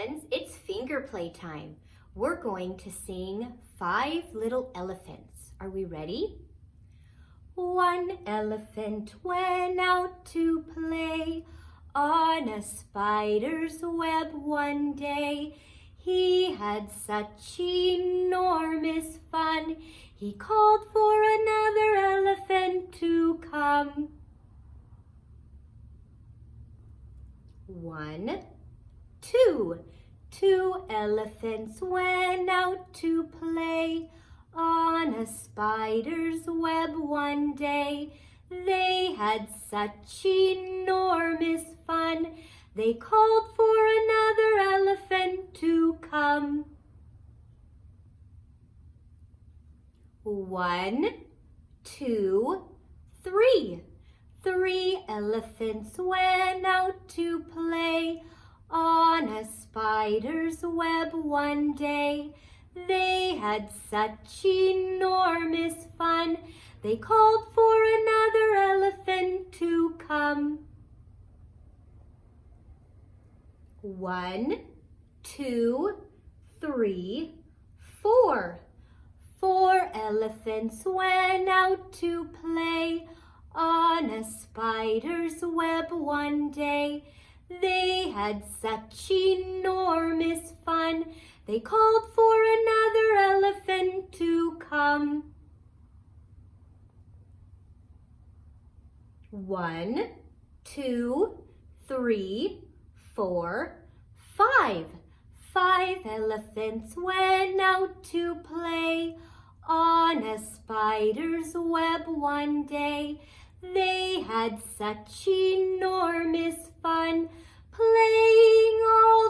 friends, it's finger play time. We're going to sing 5 Little Elephants. Are we ready? One elephant went out to play on a spider's web one day. He had such enormous fun, he called for another elephant to come. 1, 2. 2 elephants went out to play on a spider's web one day. They had such enormous fun, they called for another elephant to come. 1, 2, 3. 3 elephants went out to play on a spider's web one day. They had such enormous fun, they called for another elephant to come. 1, 2, 3, 4. 4 elephants went out to play on a spider's web one day. They had such enormous fun, they called for another elephant to come. 1, 2, 3, 4, 5. 5 elephants went out to play on a spider's web one day. They had such enormous fun, playing all